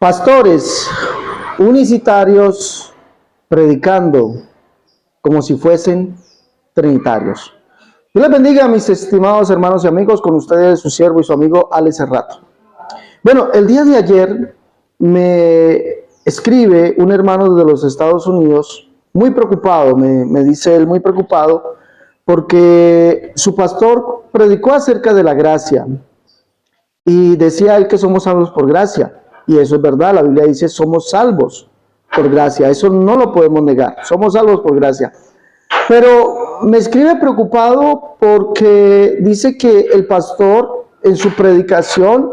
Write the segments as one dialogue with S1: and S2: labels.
S1: Pastores unicitarios predicando como si fuesen trinitarios. Dios les bendiga, mis estimados hermanos y amigos, con ustedes su siervo y su amigo Alex Cerrato. Bueno, el día de ayer me escribe un hermano de los Estados Unidos, muy preocupado, me dice él, muy preocupado, porque su pastor predicó acerca de la gracia y decía él que somos salvos por gracia. Y eso es verdad, la Biblia dice somos salvos por gracia, eso no lo podemos negar, somos salvos por gracia. Pero me escribe preocupado porque dice que el pastor en su predicación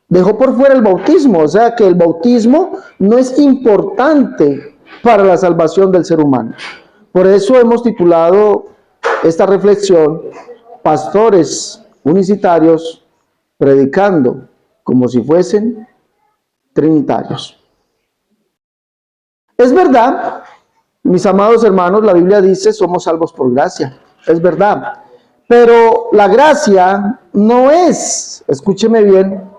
S1: dejó por fuera el bautismo, o sea que el bautismo no es importante para la salvación del ser humano. Por eso hemos titulado esta reflexión, Pastores unicitarios predicando como si fuesen trinitarios. Es verdad, mis amados hermanos, la Biblia dice somos salvos por gracia, es verdad, pero la gracia no es, escúcheme bien,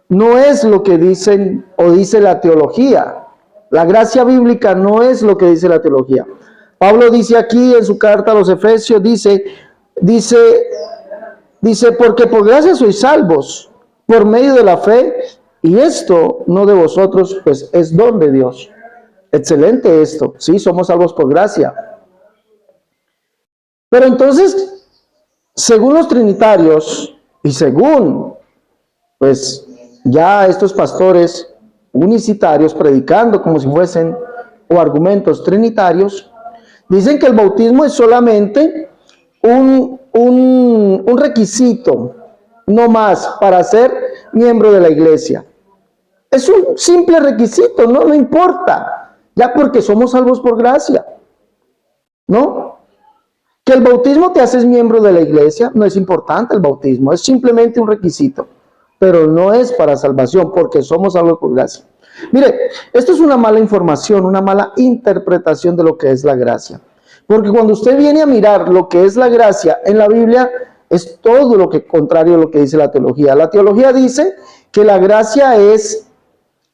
S1: no es lo que dicen o dice la teología. La gracia bíblica no es lo que dice la teología. Pablo dice aquí en su carta a los Efesios, dice, porque por gracia sois salvos, por medio de la fe, y esto no de vosotros, pues es don de Dios. Excelente esto, sí, somos salvos por gracia. Pero entonces, según los trinitarios, y según, pues, ya estos pastores unicitarios predicando como si fuesen, o argumentos trinitarios, dicen que el bautismo es solamente un requisito, no más, para ser miembro de la iglesia. Es un simple requisito, no importa, ya porque somos salvos por gracia, ¿no? Que el bautismo te haces miembro de la iglesia, no es importante el bautismo, es simplemente un requisito, pero no es para salvación, porque somos salvos por gracia. Mire, esto es una mala información, una mala interpretación de lo que es la gracia. Porque cuando usted viene a mirar lo que es la gracia en la Biblia, es todo lo que contrario a lo que dice la teología. La teología dice que la gracia es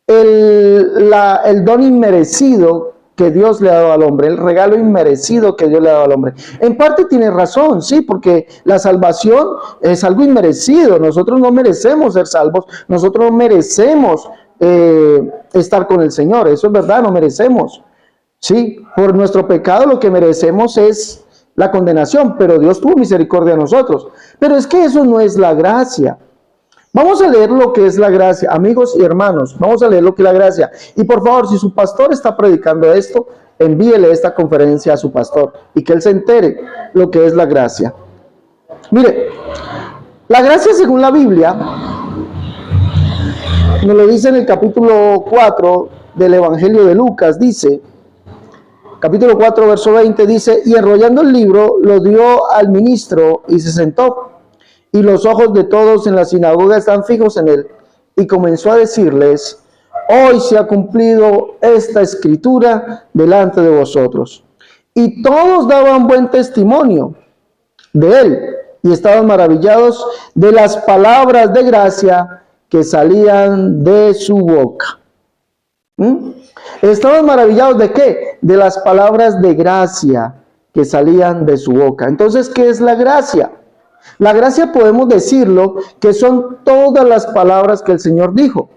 S1: el don inmerecido que Dios le ha dado al hombre, el regalo inmerecido que Dios le ha dado al hombre. En parte tiene razón, sí, porque la salvación es algo inmerecido. Nosotros no merecemos ser salvos, nosotros no merecemos estar con el Señor, eso es verdad, no merecemos. Sí, por nuestro pecado lo que merecemos es la condenación, pero Dios tuvo misericordia de nosotros. Pero es que eso no es la gracia. Vamos a leer lo que es la gracia, amigos y hermanos, vamos a leer lo que es la gracia. Y por favor, si su pastor está predicando esto, envíele esta conferencia a su pastor y que él se entere lo que es la gracia. Mire, la gracia según la Biblia, nos lo dice en el capítulo 4 del Evangelio de Lucas, dice, capítulo 4, verso 20, dice, y enrollando el libro, lo dio al ministro y se sentó. Y los ojos de todos en la sinagoga están fijos en él. Y comenzó a decirles, hoy se ha cumplido esta escritura delante de vosotros. Y todos daban buen testimonio de él. Y estaban maravillados de las palabras de gracia que salían de su boca. Estaban maravillados ¿de qué? De las palabras de gracia que salían de su boca. Entonces, ¿qué es la gracia? La gracia podemos decirlo que son todas las palabras que el Señor dijo.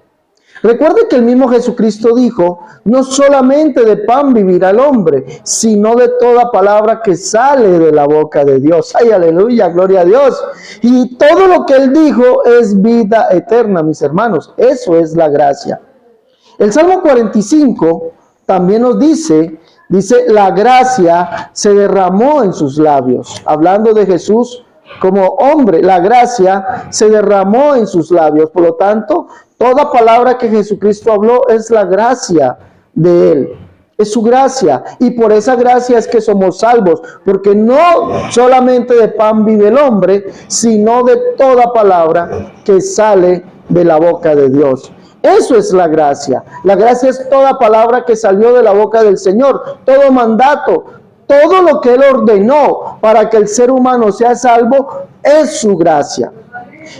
S1: Recuerde que el mismo Jesucristo dijo, no solamente de pan vivirá el hombre, sino de toda palabra que sale de la boca de Dios. ¡Ay, aleluya! ¡Gloria a Dios! Y todo lo que Él dijo es vida eterna, mis hermanos. Eso es la gracia. El Salmo 45 también nos dice, la gracia se derramó en sus labios. Hablando de Jesús como hombre, la gracia se derramó en sus labios. Por lo tanto, toda palabra que Jesucristo habló es la gracia de Él. Es su gracia. Y por esa gracia es que somos salvos. Porque no solamente de pan vive el hombre, sino de toda palabra que sale de la boca de Dios. Eso es la gracia. La gracia es toda palabra que salió de la boca del Señor. Todo mandato, todo lo que Él ordenó para que el ser humano sea salvo, es su gracia.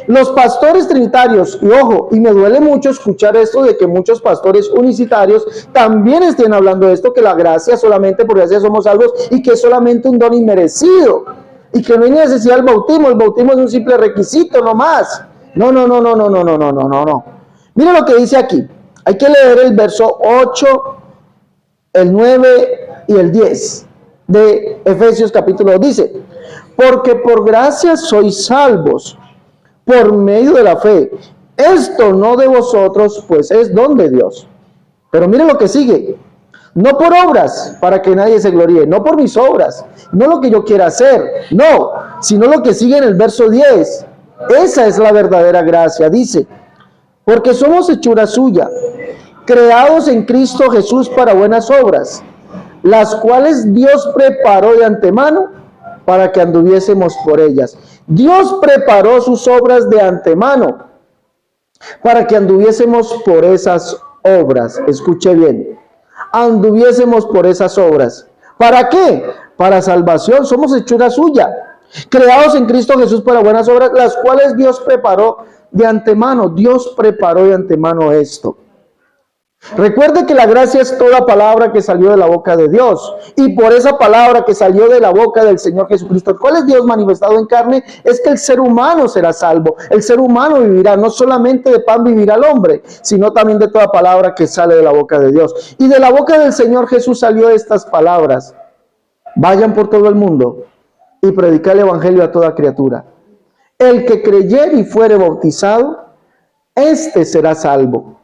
S1: Los pastores trinitarios, y ojo, y me duele mucho escuchar esto de que muchos pastores unicitarios también estén hablando de esto, que la gracia solamente por gracia somos salvos y que es solamente un don inmerecido y que no hay necesidad del bautismo. El bautismo es un simple requisito, no más. No. Mira lo que dice aquí. Hay que leer el verso 8, el 9 y el 10 de Efesios capítulo 2. Dice: porque por gracia sois salvos por medio de la fe. Esto no de vosotros, pues es don de Dios. Pero mire lo que sigue. No por obras, para que nadie se gloríe. No por mis obras. No lo que yo quiera hacer. No, sino lo que sigue en el verso 10. Esa es la verdadera gracia. Dice: porque somos hechura suya, creados en Cristo Jesús para buenas obras, las cuales Dios preparó de antemano para que anduviésemos por ellas. Dios preparó sus obras de antemano para que anduviésemos por esas obras. Escuche bien. Anduviésemos por esas obras. ¿Para qué? Para salvación. Somos hechura suya, creados en Cristo Jesús para buenas obras, las cuales Dios preparó de antemano. Dios preparó de antemano esto. Recuerde que la gracia es toda palabra que salió de la boca de Dios, y por esa palabra que salió de la boca del Señor Jesucristo, ¿cuál es Dios manifestado en carne? Es que el ser humano será salvo, el ser humano vivirá, no solamente de pan vivirá el hombre, sino también de toda palabra que sale de la boca de Dios. Y de la boca del Señor Jesús salió estas palabras: vayan por todo el mundo y predicar el evangelio a toda criatura. El que creyere y fuere bautizado, éste será salvo.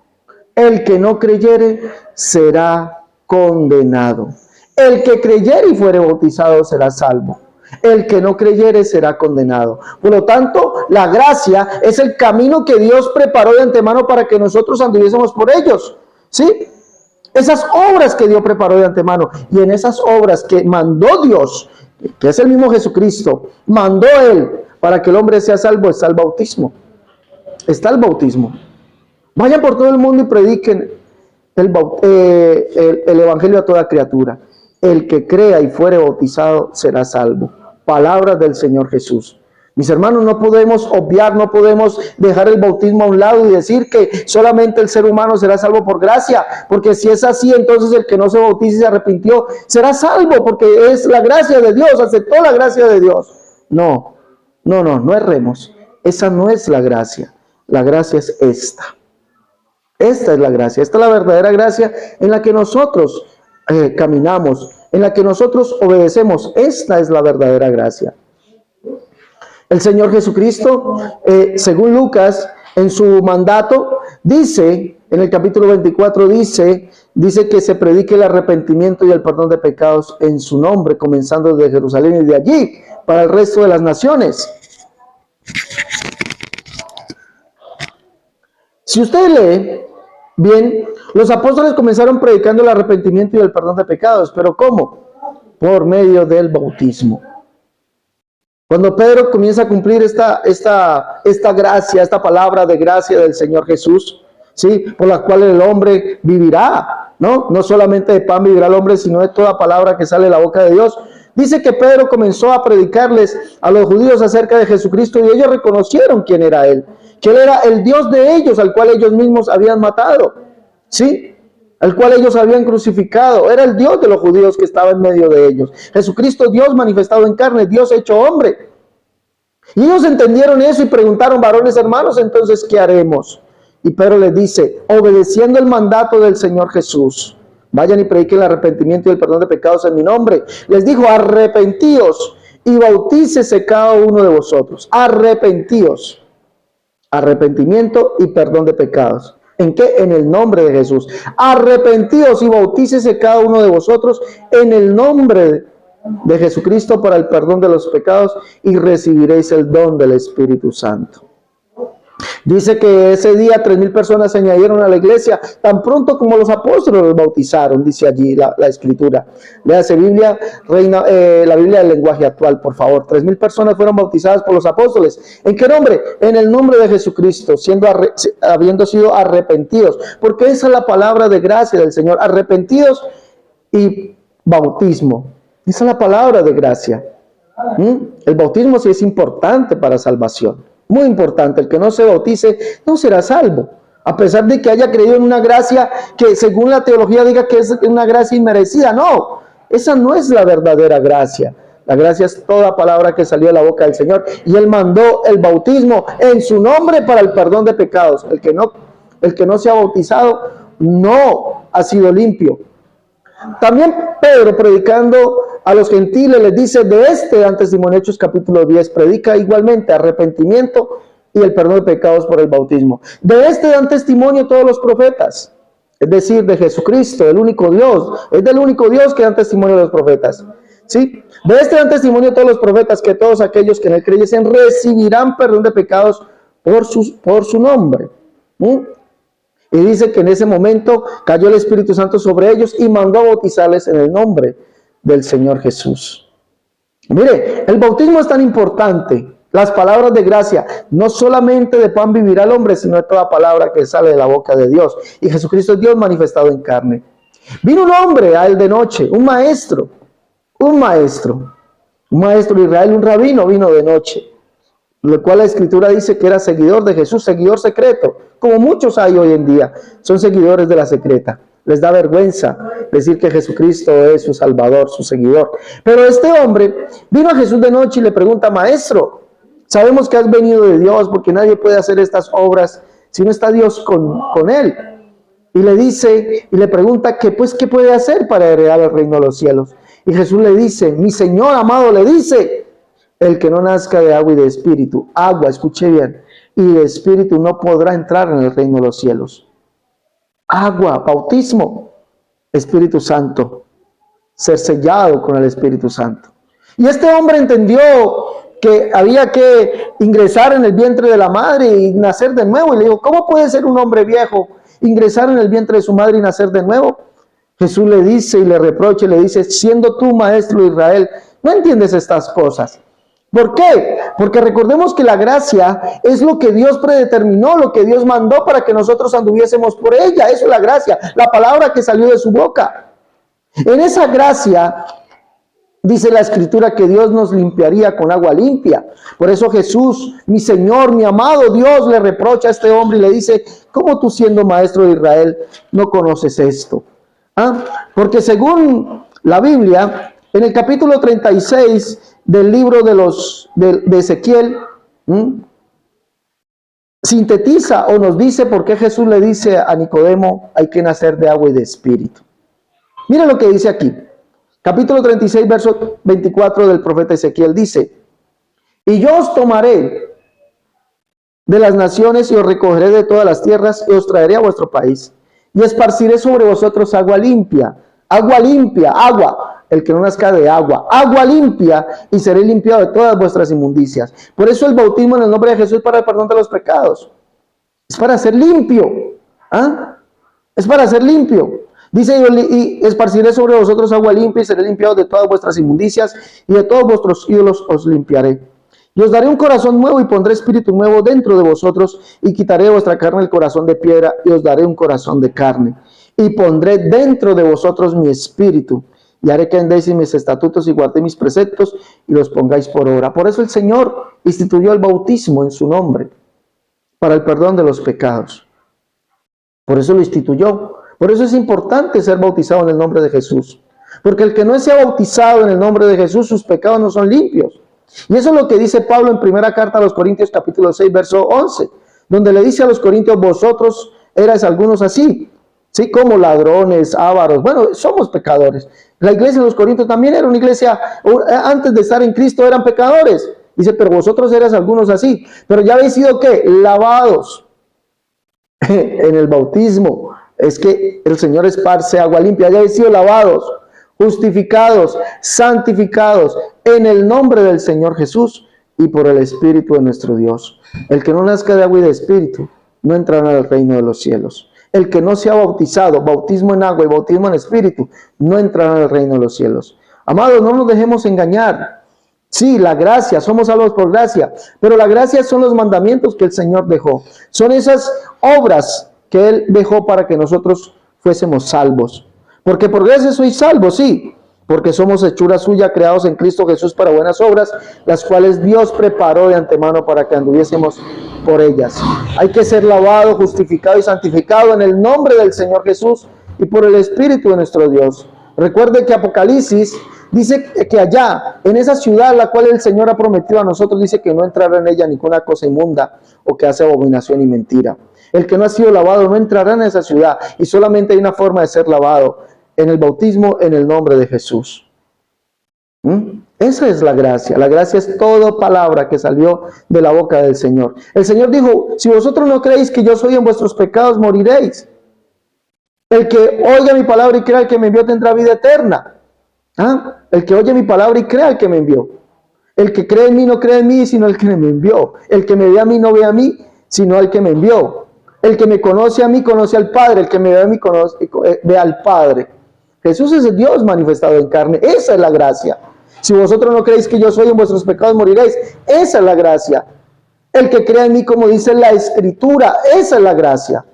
S1: El que no creyere será condenado. El que creyere y fuere bautizado será salvo. El que no creyere será condenado. Por lo tanto, la gracia es el camino que Dios preparó de antemano para que nosotros anduviésemos por ellos. ¿Sí? Esas obras que Dios preparó de antemano. Y en esas obras que mandó Dios, que es el mismo Jesucristo, mandó Él para que el hombre sea salvo, está el bautismo. Está el bautismo. Vayan por todo el mundo y prediquen el evangelio a toda criatura. El que crea y fuere bautizado será salvo. Palabras del Señor Jesús. Mis hermanos, no podemos obviar, no podemos dejar el bautismo a un lado y decir que solamente el ser humano será salvo por gracia, porque si es así, entonces el que no se bautiza y se arrepintió será salvo, porque es la gracia de Dios, aceptó la gracia de Dios. No erremos. Esa no es la gracia. La gracia es esta. Esta es la gracia, esta es la verdadera gracia en la que nosotros caminamos, en la que nosotros obedecemos. Esta es la verdadera gracia. El Señor Jesucristo, según Lucas, en su mandato, dice, en el capítulo 24, dice que se predique el arrepentimiento y el perdón de pecados en su nombre, comenzando desde Jerusalén y de allí para el resto de las naciones. Si usted lee bien, los apóstoles comenzaron predicando el arrepentimiento y el perdón de pecados, pero ¿cómo? Por medio del bautismo. Cuando Pedro comienza a cumplir esta gracia, esta palabra de gracia del Señor Jesús, ¿sí? Por la cual el hombre vivirá, ¿no? No solamente de pan vivirá el hombre, sino de toda palabra que sale de la boca de Dios. Dice que Pedro comenzó a predicarles a los judíos acerca de Jesucristo y ellos reconocieron quién era Él, que Él era el Dios de ellos, al cual ellos mismos habían matado, ¿sí? Al cual ellos habían crucificado. Era el Dios de los judíos que estaba en medio de ellos. Jesucristo, Dios manifestado en carne, Dios hecho hombre. Y ellos entendieron eso y preguntaron: varones hermanos, entonces, ¿qué haremos? Y Pedro les dice: obedeciendo el mandato del Señor Jesús, vayan y prediquen el arrepentimiento y el perdón de pecados en mi nombre. Les dijo: arrepentíos y bautícese cada uno de vosotros. Arrepentíos. Arrepentimiento y perdón de pecados. ¿En qué? En el nombre de Jesús. Arrepentíos y bautícese cada uno de vosotros en el nombre de Jesucristo para el perdón de los pecados y recibiréis el don del Espíritu Santo. Dice que ese día 3,000 personas se añadieron a la iglesia, tan pronto como los apóstoles los bautizaron, dice allí la escritura. Léase Biblia, la Biblia del lenguaje actual, por favor. 3,000 personas fueron bautizadas por los apóstoles. ¿En qué nombre? En el nombre de Jesucristo, habiendo sido arrepentidos, porque esa es la palabra de gracia del Señor. Arrepentidos y bautismo. Esa es la palabra de gracia. El bautismo sí es importante para salvación. Muy importante, el que no se bautice no será salvo. A pesar de que haya creído en una gracia que según la teología diga que es una gracia inmerecida. No, esa no es la verdadera gracia. La gracia es toda palabra que salió de la boca del Señor. Y Él mandó el bautismo en su nombre para el perdón de pecados. El que no se ha bautizado no ha sido limpio. También Pedro, predicando a los gentiles, les dice, de este dan testimonio, Hechos capítulo 10, predica igualmente arrepentimiento y el perdón de pecados por el bautismo. De este dan testimonio todos los profetas, es decir, de Jesucristo, el único Dios. Es del único Dios que dan testimonio los profetas. ¿Sí? De este dan testimonio todos los profetas, que todos aquellos que en él creyesen recibirán perdón de pecados por su nombre. Y dice que en ese momento cayó el Espíritu Santo sobre ellos y mandó a bautizarles en el nombre del Señor Jesús. Mire, el bautismo es tan importante. Las palabras de gracia, no solamente de pan vivirá el hombre, sino de toda palabra que sale de la boca de Dios. Y Jesucristo es Dios manifestado en carne. Vino un hombre a él de noche, un maestro de Israel, un rabino vino de noche, lo cual la Escritura dice que era seguidor de Jesús, seguidor secreto, como muchos hay hoy en día, son seguidores de la secreta. Les da vergüenza decir que Jesucristo es su Salvador, su seguidor. Pero este hombre vino a Jesús de noche y le pregunta, maestro, sabemos que has venido de Dios, porque nadie puede hacer estas obras si no está Dios con él. Y le dice, y le pregunta que pues qué puede hacer para heredar el reino de los cielos. Y Jesús le dice, mi Señor amado le dice, el que no nazca de agua y de espíritu, agua, escuche bien, y de espíritu no podrá entrar en el reino de los cielos. Agua, bautismo, Espíritu Santo, ser sellado con el Espíritu Santo. Y este hombre entendió que había que ingresar en el vientre de la madre y nacer de nuevo. Y le dijo, ¿cómo puede ser un hombre viejo ingresar en el vientre de su madre y nacer de nuevo? Jesús le dice y le reprocha y le dice, siendo tú maestro de Israel, no entiendes estas cosas. ¿Por qué? Porque recordemos que la gracia es lo que Dios predeterminó, lo que Dios mandó para que nosotros anduviésemos por ella. Eso es la gracia, la palabra que salió de su boca. En esa gracia dice la Escritura que Dios nos limpiaría con agua limpia. Por eso Jesús, mi Señor, mi amado Dios, le reprocha a este hombre y le dice, ¿cómo tú siendo maestro de Israel no conoces esto? Porque según la Biblia, en el capítulo 36 del libro de Ezequiel, sintetiza o nos dice por qué Jesús le dice a Nicodemo, hay que nacer de agua y de espíritu. Mira lo que dice aquí. Capítulo 36, verso 24 del profeta Ezequiel dice, y yo os tomaré de las naciones y os recogeré de todas las tierras y os traeré a vuestro país y esparciré sobre vosotros agua limpia, agua, el que no nazca de agua limpia, y seré limpiado de todas vuestras inmundicias. Por eso el bautismo en el nombre de Jesús es para el perdón de los pecados. Es para ser limpio. Es para ser limpio. Dice, y esparciré sobre vosotros agua limpia y seré limpiado de todas vuestras inmundicias y de todos vuestros ídolos os limpiaré. Y os daré un corazón nuevo y pondré espíritu nuevo dentro de vosotros y quitaré de vuestra carne el corazón de piedra y os daré un corazón de carne. Y pondré dentro de vosotros mi espíritu y haré que andéis en mis estatutos y guardéis mis preceptos y los pongáis por obra. Por eso el Señor instituyó el bautismo en su nombre para el perdón de los pecados. Por eso lo instituyó. Por eso es importante ser bautizado en el nombre de Jesús. Porque el que no sea bautizado en el nombre de Jesús, sus pecados no son limpios. Y eso es lo que dice Pablo en primera carta a los Corintios capítulo 6, verso 11, donde le dice a los Corintios, vosotros erais algunos así, ¿sí? Como ladrones, ávaros, bueno, somos pecadores. La iglesia de los Corintios también era una iglesia, antes de estar en Cristo eran pecadores. Dice, pero vosotros erais algunos así, pero ya habéis sido, ¿qué? Lavados en el bautismo. Es que el Señor esparce agua limpia, ya habéis sido lavados, justificados, santificados en el nombre del Señor Jesús y por el Espíritu de nuestro Dios. El que no nazca de agua y de Espíritu no entrará al reino de los cielos. El que no sea bautizado, bautismo en agua y bautismo en Espíritu, no entrará al reino de los cielos. Amados, no nos dejemos engañar. Sí, la gracia, somos salvos por gracia, pero la gracia son los mandamientos que el Señor dejó. Son esas obras que Él dejó para que nosotros fuésemos salvos. Porque por gracia sois salvos, sí, porque somos hechura suya, creados en Cristo Jesús para buenas obras, las cuales Dios preparó de antemano para que anduviésemos por ellas. Hay que ser lavado, justificado y santificado en el nombre del Señor Jesús y por el Espíritu de nuestro Dios. Recuerde que Apocalipsis dice que allá, en esa ciudad la cual el Señor ha prometido a nosotros, dice que no entrará en ella ninguna cosa inmunda o que hace abominación y mentira. El que no ha sido lavado no entrará en esa ciudad, y solamente hay una forma de ser lavado: en el bautismo, en el nombre de Jesús. Esa es la gracia. La gracia es toda palabra que salió de la boca del Señor. El Señor dijo: si vosotros no creéis que yo soy, en vuestros pecados moriréis. El que oiga mi palabra y crea al que me envió tendrá vida eterna. El que oye mi palabra y crea al que me envió. El que cree en mí no cree en mí, sino el que me envió. El que me ve a mí no ve a mí, sino al que me envió. El que me conoce a mí conoce al Padre. El que me ve a mí ve al Padre. Jesús es el Dios manifestado en carne. Esa es la gracia. Si vosotros no creéis que yo soy, en vuestros pecados moriréis. Esa es la gracia. El que crea en mí, como dice la Escritura, esa es la gracia.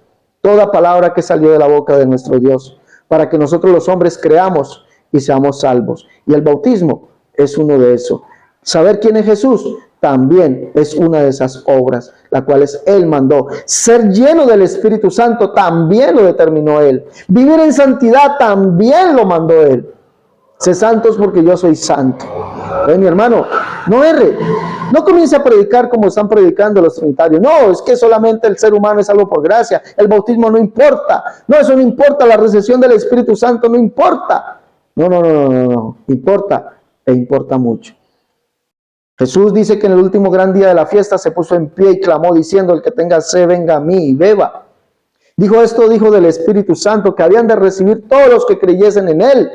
S1: Toda palabra que salió de la boca de nuestro Dios, para que nosotros los hombres creamos y seamos salvos. Y el bautismo es uno de esos. Saber quién es Jesús también es una de esas obras, las cuales Él mandó. Ser lleno del Espíritu Santo también lo determinó Él. Vivir en santidad también lo mandó Él. Sé santos porque yo soy santo. Mi hermano, no erre. No comience a predicar como están predicando los trinitarios. No, es que solamente el ser humano es salvo por gracia. El bautismo no importa. No, eso no importa. La recepción del Espíritu Santo no importa. No. Importa, e importa mucho. Jesús dice que en el último gran día de la fiesta se puso en pie y clamó diciendo: el que tenga sed, venga a mí y beba. Dijo del Espíritu Santo, que habían de recibir todos los que creyesen en Él,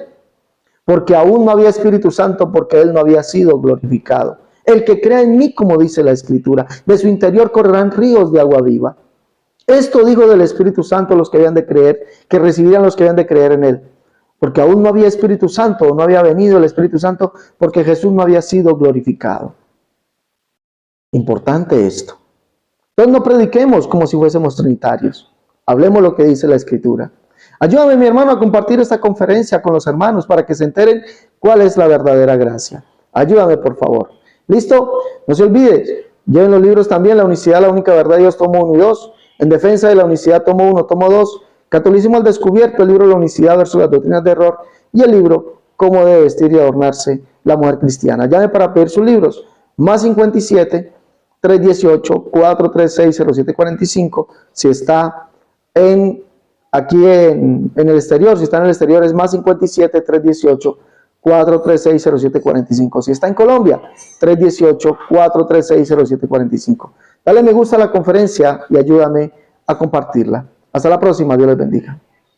S1: porque aún no había Espíritu Santo, porque Él no había sido glorificado. El que crea en mí, como dice la Escritura, de su interior correrán ríos de agua viva. Esto dijo del Espíritu Santo los que habían de creer, que recibirían los que habían de creer en Él. Porque aún no había Espíritu Santo, no había venido el Espíritu Santo, porque Jesús no había sido glorificado. Importante esto. Entonces no prediquemos como si fuésemos trinitarios. Hablemos lo que dice la Escritura. Ayúdame, mi hermano, a compartir esta conferencia con los hermanos para que se enteren cuál es la verdadera gracia. Ayúdame, por favor. ¿Listo? No se olvide, lleven los libros también: La unicidad, la única verdad de Dios, tomo 1 y 2. En defensa de la unicidad, tomo 1, tomo 2. Catolicismo al descubierto, el libro La unicidad versus las doctrinas de error. Y el libro Cómo debe vestir y adornarse la mujer cristiana. Llame para pedir sus libros. +57 318 436 0745. Si está aquí en el exterior, si está en el exterior es +57 318 436 0745. Si está en Colombia, 318 436 0745. Dale me gusta a la conferencia y ayúdame a compartirla. Hasta la próxima. Dios les bendiga.